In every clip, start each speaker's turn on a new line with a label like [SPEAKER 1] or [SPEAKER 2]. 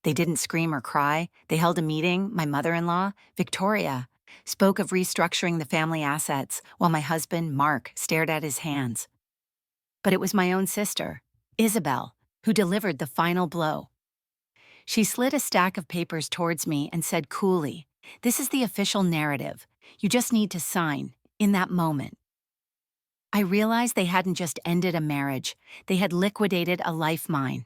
[SPEAKER 1] They didn't scream or cry. They held a meeting. My mother-in-law, Victoria, spoke of restructuring the family assets while my husband, Mark, stared at his hands. But it was my own sister, Isabel, who delivered the final blow. She slid a stack of papers towards me and said coolly, "This is the official narrative. You just need to sign, in that moment." I realized they hadn't just ended a marriage, they had liquidated a life mine.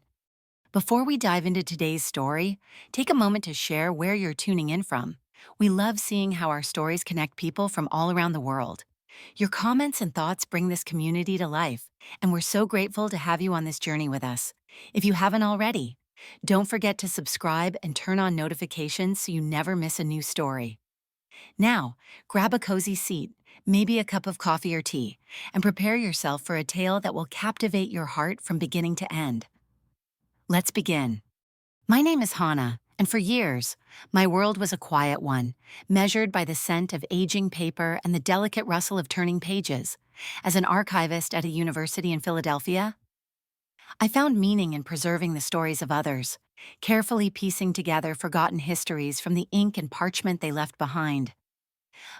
[SPEAKER 1] Before we dive into today's story, take a moment to share where you're tuning in from. We love seeing how our stories connect people from all around the world. Your comments and thoughts bring this community to life, and we're so grateful to have you on this journey with us. If you haven't already, don't forget to subscribe and turn on notifications so you never miss a new story. Now, grab a cozy seat, maybe a cup of coffee or tea, and prepare yourself for a tale that will captivate your heart from beginning to end. Let's begin. My name is Hannah, and for years, my world was a quiet one, measured by the scent of aging paper and the delicate rustle of turning pages. As an archivist at a university in Philadelphia, I found meaning in preserving the stories of others, carefully piecing together forgotten histories from the ink and parchment they left behind.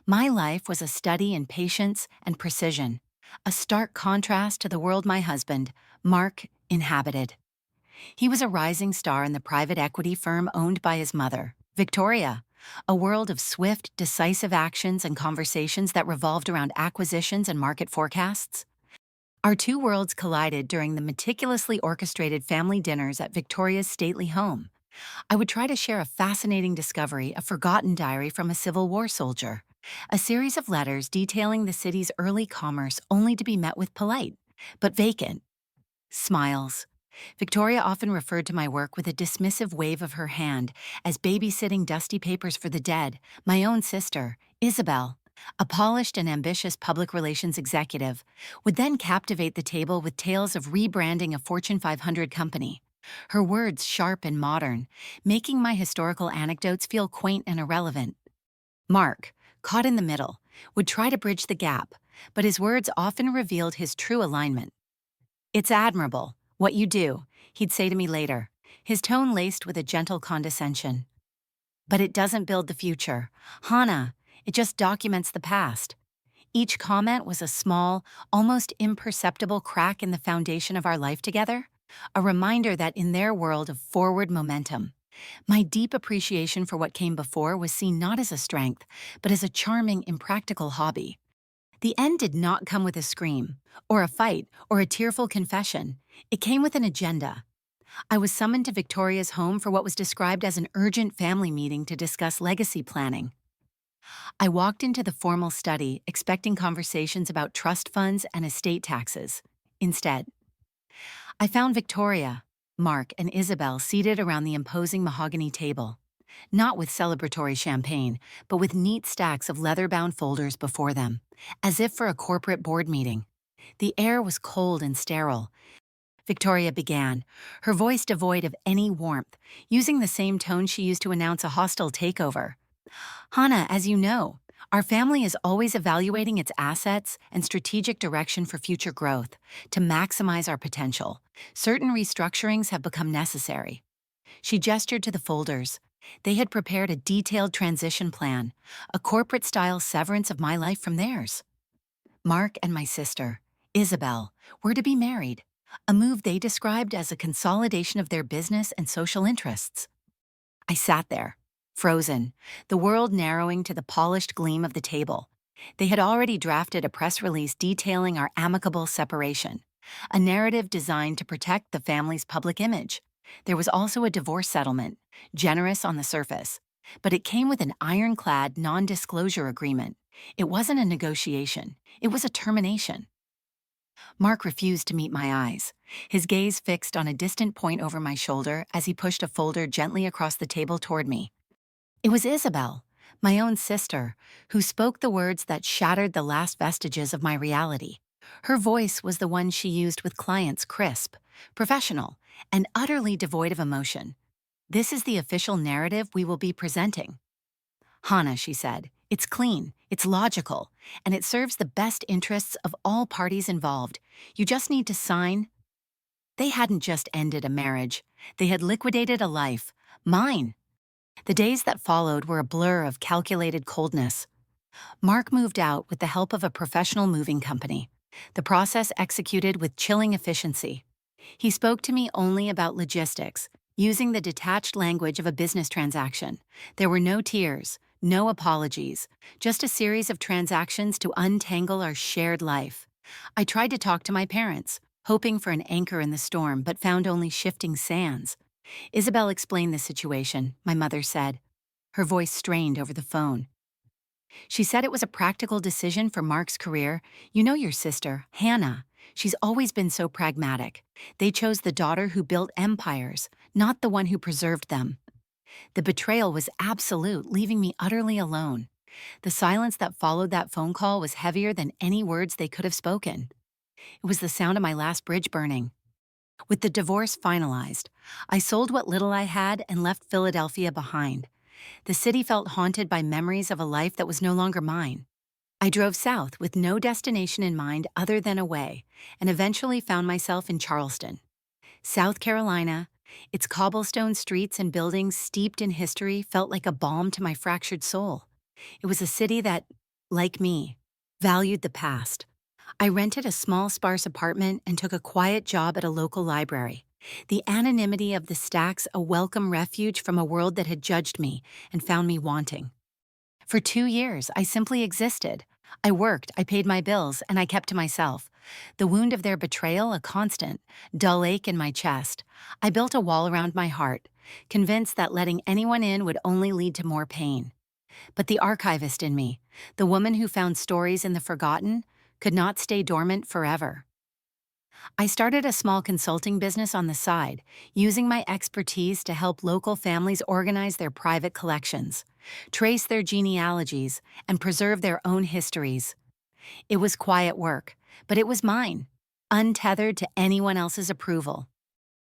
[SPEAKER 1] My life was a study in patience and precision, a stark contrast to the world my husband, Mark, inhabited. He was a rising star in the private equity firm owned by his mother, Victoria, a world of swift, decisive actions and conversations that revolved around acquisitions and market forecasts. Our two worlds collided during the meticulously orchestrated family dinners at Victoria's stately home. I would try to share a fascinating discovery, a forgotten diary from a Civil War soldier, a series of letters detailing the city's early commerce only to be met with polite, but vacant, smiles. Victoria often referred to my work with a dismissive wave of her hand as babysitting dusty papers for the dead. My own sister, Isabel, a polished and ambitious public relations executive, would then captivate the table with tales of rebranding a Fortune 500 company, her words sharp and modern, making my historical anecdotes feel quaint and irrelevant. Mark, caught in the middle, would try to bridge the gap, but his words often revealed his true alignment. "It's admirable, what you do," he'd say to me later, his tone laced with a gentle condescension. "But it doesn't build the future. Hannah, it just documents the past." Each comment was a small, almost imperceptible crack in the foundation of our life together, a reminder that in their world of forward momentum, my deep appreciation for what came before was seen not as a strength, but as a charming, impractical hobby. The end did not come with a scream, or a fight, or a tearful confession. It came with an agenda. I was summoned to Victoria's home for what was described as an urgent family meeting to discuss legacy planning. I walked into the formal study expecting conversations about trust funds and estate taxes. Instead, I found Victoria, Mark, and Isabel seated around the imposing mahogany table, not with celebratory champagne, but with neat stacks of leather-bound folders before them, as if for a corporate board meeting. The air was cold and sterile. Victoria began, her voice devoid of any warmth, using the same tone she used to announce a hostile takeover. "Hannah, as you know, our family is always evaluating its assets and strategic direction for future growth. To maximize our potential, certain restructurings have become necessary." She gestured to the folders. They had prepared a detailed transition plan, a corporate-style severance of my life from theirs. Mark and my sister, Isabel, were to be married, a move they described as a consolidation of their business and social interests. I sat there, frozen, the world narrowing to the polished gleam of the table. They had already drafted a press release detailing our amicable separation, a narrative designed to protect the family's public image. There was also a divorce settlement, generous on the surface, but it came with an ironclad non-disclosure agreement. It wasn't a negotiation, it was a termination. Mark refused to meet my eyes, his gaze fixed on a distant point over my shoulder as he pushed a folder gently across the table toward me. It was Isabel, my own sister, who spoke the words that shattered the last vestiges of my reality. Her voice was the one she used with clients, crisp, professional, and utterly devoid of emotion. "This is the official narrative we will be presenting." "Hannah," she said, "it's clean, it's logical, and it serves the best interests of all parties involved. You just need to sign." They hadn't just ended a marriage. They had liquidated a life, Mine. The days that followed were a blur of calculated coldness. Mark moved out with the help of a professional moving company. The process executed with chilling efficiency. He spoke to me only about logistics, using the detached language of a business transaction. There were no tears, no apologies, just a series of transactions to untangle our shared life. I tried to talk to my parents, hoping for an anchor in the storm, but found only shifting sands. Isabel explained the situation, my mother said. Her voice strained over the phone. She said it was a practical decision for Mark's career. You know your sister, Hannah. She's always been so pragmatic. They chose the daughter who built empires, not the one who preserved them. The betrayal was absolute, leaving me utterly alone. The silence that followed that phone call was heavier than any words they could have spoken. It was the sound of my last bridge burning. With the divorce finalized, I sold what little I had and left Philadelphia behind. The city felt haunted by memories of a life that was no longer mine. I drove south with no destination in mind other than away, and eventually found myself in Charleston, South Carolina. Its cobblestone streets and buildings steeped in history felt like a balm to my fractured soul. It was a city that, like me, valued the past. I rented a small, sparse apartment and took a quiet job at a local library. The anonymity of the stacks a welcome refuge from a world that had judged me and found me wanting. For 2 years, I simply existed. I worked, I paid my bills, and I kept to myself. The wound of their betrayal a constant, dull ache in my chest. I built a wall around my heart, convinced that letting anyone in would only lead to more pain. But the archivist in me, the woman who found stories in the forgotten, could not stay dormant forever. I started a small consulting business on the side, using my expertise to help local families organize their private collections, trace their genealogies, and preserve their own histories. It was quiet work, but it was mine, untethered to anyone else's approval.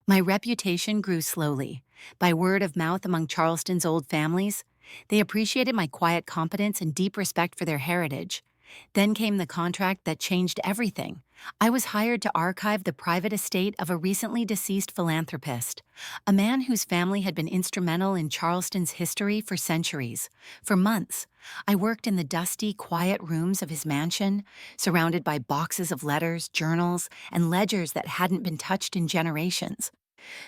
[SPEAKER 1] My reputation grew slowly, by word of mouth among Charleston's old families. They appreciated my quiet competence and deep respect for their heritage. Then came the contract that changed everything. I was hired to archive the private estate of a recently deceased philanthropist, a man whose family had been instrumental in Charleston's history for centuries. For months, I worked in the dusty, quiet rooms of his mansion, surrounded by boxes of letters, journals, and ledgers that hadn't been touched in generations.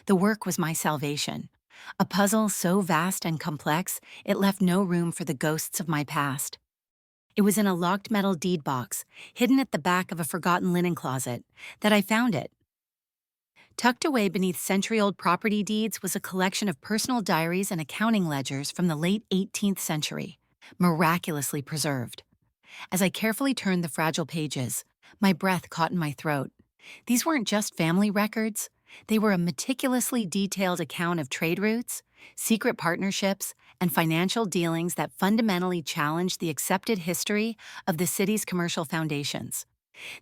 [SPEAKER 1] The work was my salvation. A puzzle so vast and complex, it left no room for the ghosts of my past. It was in a locked metal deed box, hidden at the back of a forgotten linen closet, that I found it. Tucked away beneath century-old property deeds was a collection of personal diaries and accounting ledgers from the late 18th century, miraculously preserved. As I carefully turned the fragile pages, my breath caught in my throat. These weren't just family records. They were a meticulously detailed account of trade routes, secret partnerships, and financial dealings that fundamentally challenged the accepted history of the city's commercial foundations.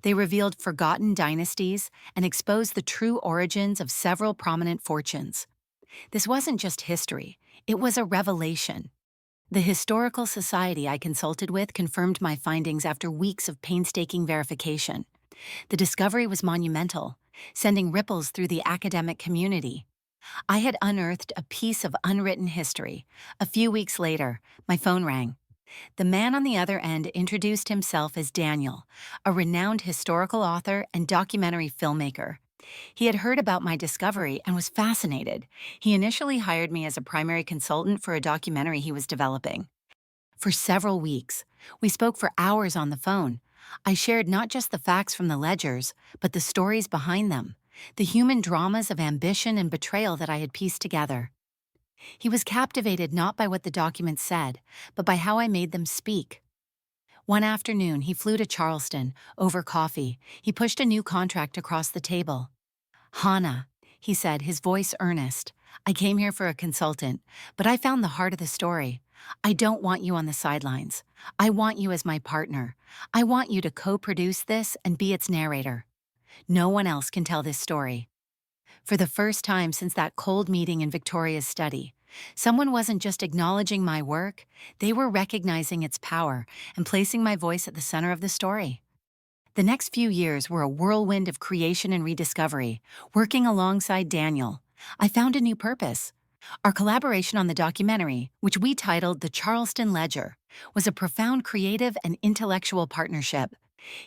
[SPEAKER 1] They revealed forgotten dynasties and exposed the true origins of several prominent fortunes. This wasn't just history, it was a revelation. The historical society I consulted with confirmed my findings after weeks of painstaking verification. The discovery was monumental, sending ripples through the academic community. I had unearthed a piece of unwritten history. A few weeks later, my phone rang. The man on the other end introduced himself as Daniel, a renowned historical author and documentary filmmaker. He had heard about my discovery and was fascinated. He initially hired me as a primary consultant for a documentary he was developing. For several weeks, we spoke for hours on the phone. I shared not just the facts from the ledgers, but the stories behind them, the human dramas of ambition and betrayal that I had pieced together. He was captivated not by what the documents said, but by how I made them speak. One afternoon, he flew to Charleston, over coffee. He pushed a new contract across the table. "Hannah," he said, his voice earnest, "I came here for a consultant, but I found the heart of the story. I don't want you on the sidelines. I want you as my partner. I want you to co-produce this and be its narrator. No one else can tell this story." For the first time since that cold meeting in Victoria's study, someone wasn't just acknowledging my work, they were recognizing its power and placing my voice at the center of the story. The next few years were a whirlwind of creation and rediscovery. Working alongside Daniel, I found a new purpose: Our collaboration on the documentary, which we titled The Charleston Ledger, was a profound creative and intellectual partnership.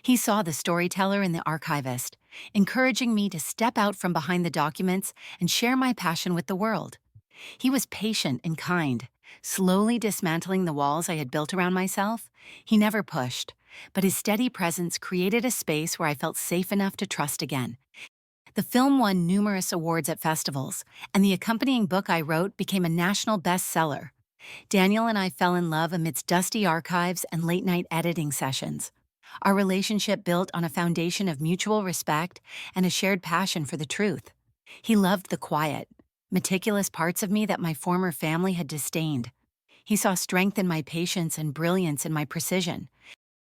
[SPEAKER 1] He saw the storyteller in the archivist, encouraging me to step out from behind the documents and share my passion with the world. He was patient and kind, slowly dismantling the walls I had built around myself. He never pushed, but his steady presence created a space where I felt safe enough to trust again. The film won numerous awards at festivals, and the accompanying book I wrote became a national bestseller. Daniel and I fell in love amidst dusty archives and late-night editing sessions. Our relationship built on a foundation of mutual respect and a shared passion for the truth. He loved the quiet, meticulous parts of me that my former family had disdained. He saw strength in my patience and brilliance in my precision.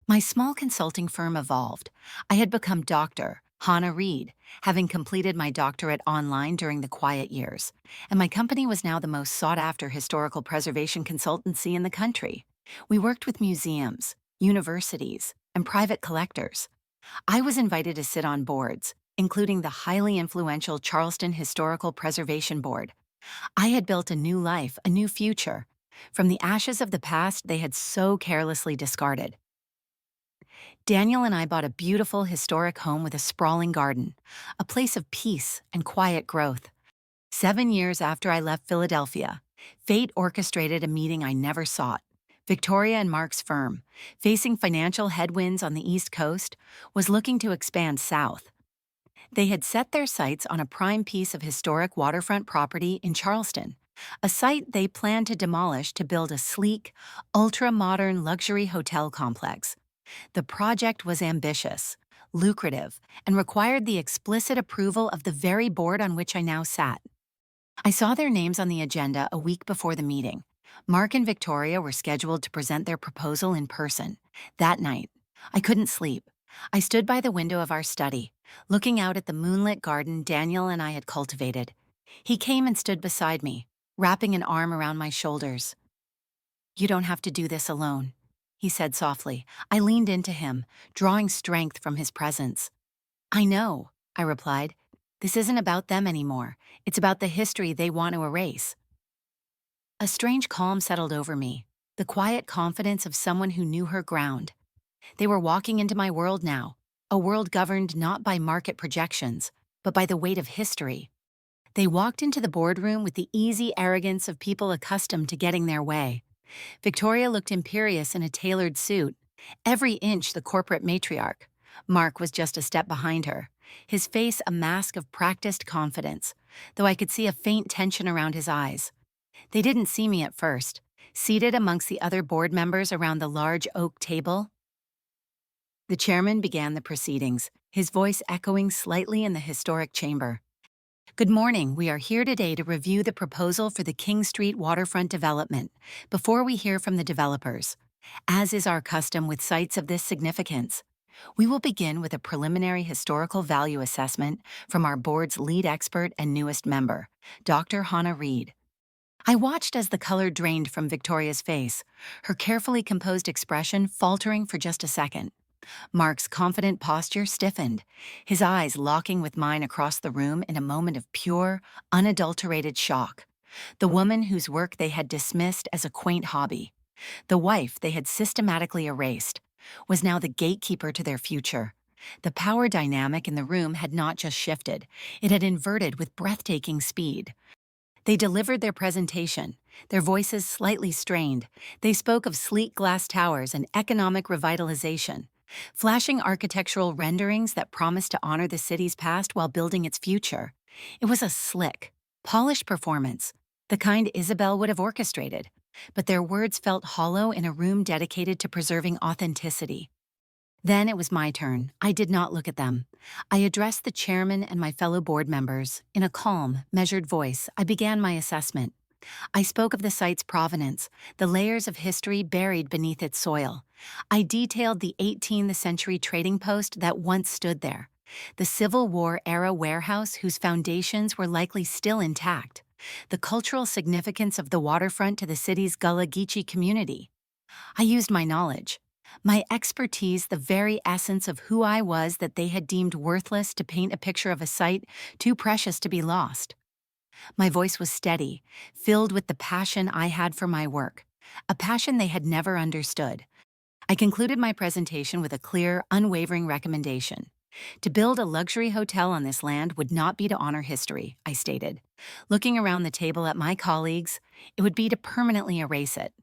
[SPEAKER 1] My small consulting firm evolved. I had become Dr. Hannah Reed, having completed my doctorate online during the quiet years, and my company was now the most sought-after historical preservation consultancy in the country. We worked with museums, universities, and private collectors. I was invited to sit on boards, including the highly influential Charleston Historical Preservation Board. I had built a new life, a new future, from the ashes of the past they had so carelessly discarded. Daniel and I bought a beautiful historic home with a sprawling garden, a place of peace and quiet growth. 7 years after I left Philadelphia, fate orchestrated a meeting I never sought. Victoria and Mark's firm, facing financial headwinds on the East Coast, was looking to expand south. They had set their sights on a prime piece of historic waterfront property in Charleston, a site they planned to demolish to build a sleek, ultra-modern luxury hotel complex. The project was ambitious, lucrative, and required the explicit approval of the very board on which I now sat. I saw their names on the agenda a week before the meeting. Mark and Victoria were scheduled to present their proposal in person. That night, I couldn't sleep. I stood by the window of our study, looking out at the moonlit garden Daniel and I had cultivated. He came and stood beside me, wrapping an arm around my shoulders. "You don't have to do this alone," he said softly. I leaned into him, drawing strength from his presence. "I know," I replied. "This isn't about them anymore. It's about the history they want to erase." A strange calm settled over me, the quiet confidence of someone who knew her ground. They were walking into my world now, a world governed not by market projections, but by the weight of history. They walked into the boardroom with the easy arrogance of people accustomed to getting their way. Victoria looked imperious in a tailored suit, every inch the corporate matriarch. Mark was just a step behind her, his face a mask of practiced confidence, though I could see a faint tension around his eyes. They didn't see me at first. Seated amongst the other board members around the large oak table, the chairman began the proceedings, his voice echoing slightly in the historic chamber. "Good morning. We are here today to review the proposal for the King Street waterfront development before we hear from the developers. As is our custom with sites of this significance, we will begin with a preliminary historical value assessment from our board's lead expert and newest member, Dr. Hannah Reed." I watched as the color drained from Victoria's face, her carefully composed expression faltering for just a second. Mark's confident posture stiffened, his eyes locking with mine across the room in a moment of pure, unadulterated shock. The woman whose work they had dismissed as a quaint hobby, the wife they had systematically erased, was now the gatekeeper to their future. The power dynamic in the room had not just shifted, it had inverted with breathtaking speed. They delivered their presentation, their voices slightly strained. They spoke of sleek glass towers and economic revitalization, flashing architectural renderings that promised to honor the city's past while building its future. It was a slick, polished performance, the kind Isabel would have orchestrated, but their words felt hollow in a room dedicated to preserving authenticity. Then it was my turn. I did not look at them. I addressed the chairman and my fellow board members. In a calm, measured voice, I began my assessment. I spoke of the site's provenance, the layers of history buried beneath its soil. I detailed the 18th century trading post that once stood there, the Civil War-era warehouse whose foundations were likely still intact, the cultural significance of the waterfront to the city's Gullah Geechee community. I used my knowledge, my expertise, the very essence of who I was that they had deemed worthless, to paint a picture of a site too precious to be lost. My voice was steady, filled with the passion I had for my work, a passion they had never understood. I concluded my presentation with a clear, unwavering recommendation. To build a luxury hotel on this land would not be to honor history, I stated. Looking around the table at my colleagues, it would be to permanently erase it.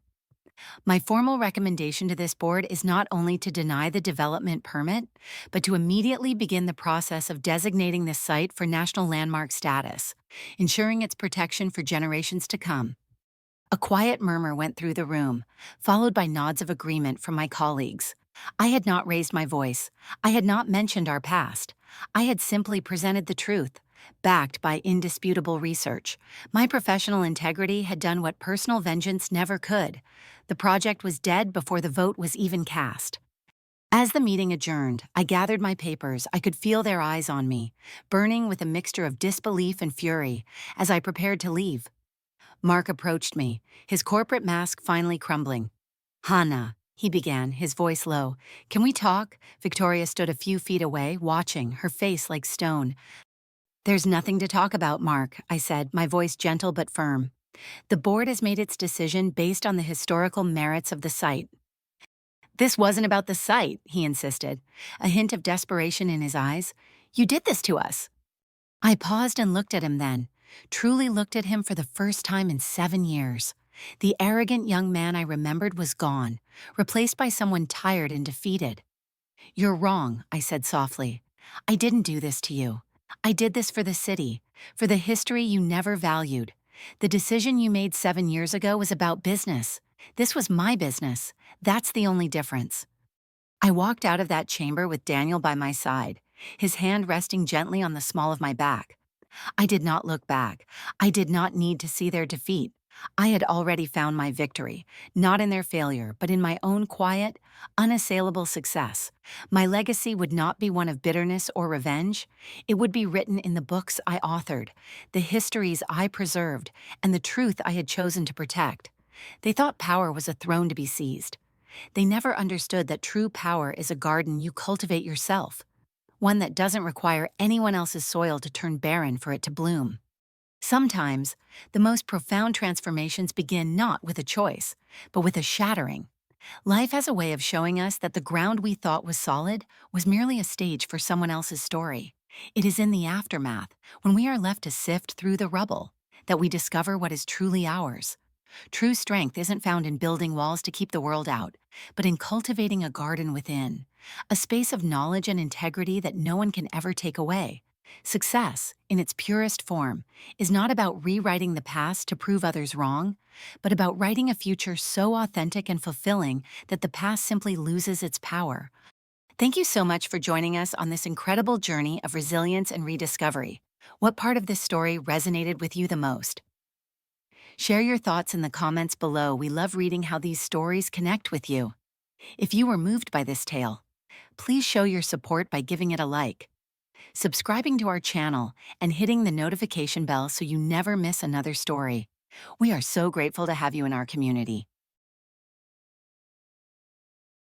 [SPEAKER 1] My formal recommendation to this board is not only to deny the development permit, but to immediately begin the process of designating this site for national landmark status, ensuring its protection for generations to come. A quiet murmur went through the room, followed by nods of agreement from my colleagues. I had not raised my voice. I had not mentioned our past. I had simply presented the truth, backed by indisputable research. My professional integrity had done what personal vengeance never could. The project was dead before the vote was even cast. As the meeting adjourned, I gathered my papers. I could feel their eyes on me, burning with a mixture of disbelief and fury as I prepared to leave. Mark approached me, his corporate mask finally crumbling. "Hannah," he began, his voice low. "Can we talk?" Victoria stood a few feet away, watching, her face like stone. "There's nothing to talk about, Mark," I said, my voice gentle but firm. "The board has made its decision based on the historical merits of the site." "This wasn't about the site," he insisted, a hint of desperation in his eyes. "You did this to us." I paused and looked at him then, truly looked at him for the first time in 7 years. The arrogant young man I remembered was gone, replaced by someone tired and defeated. "You're wrong," I said softly. "I didn't do this to you. I did this for the city, for the history you never valued. The decision you made 7 years ago was about business. This was my business. That's the only difference." I walked out of that chamber with Daniel by my side, his hand resting gently on the small of my back. I did not look back. I did not need to see their defeat. I had already found my victory, not in their failure, but in my own quiet, unassailable success. My legacy would not be one of bitterness or revenge. It would be written in the books I authored, the histories I preserved, and the truth I had chosen to protect. They thought power was a throne to be seized. They never understood that true power is a garden you cultivate yourself, one that doesn't require anyone else's soil to turn barren for it to bloom. Sometimes, the most profound transformations begin not with a choice, but with a shattering. Life has a way of showing us that the ground we thought was solid was merely a stage for someone else's story. It is in the aftermath, when we are left to sift through the rubble, that we discover what is truly ours. True strength isn't found in building walls to keep the world out, but in cultivating a garden within, a space of knowledge and integrity that no one can ever take away. Success, in its purest form, is not about rewriting the past to prove others wrong, but about writing a future so authentic and fulfilling that the past simply loses its power. Thank you so much for joining us on this incredible journey of resilience and rediscovery. What part of this story resonated with you the most? Share your thoughts in the comments below. We love reading how these stories connect with you. If you were moved by this tale, please show your support by giving it a like, subscribing to our channel, and hitting the notification bell so you never miss another story. We are so grateful to have you in our community.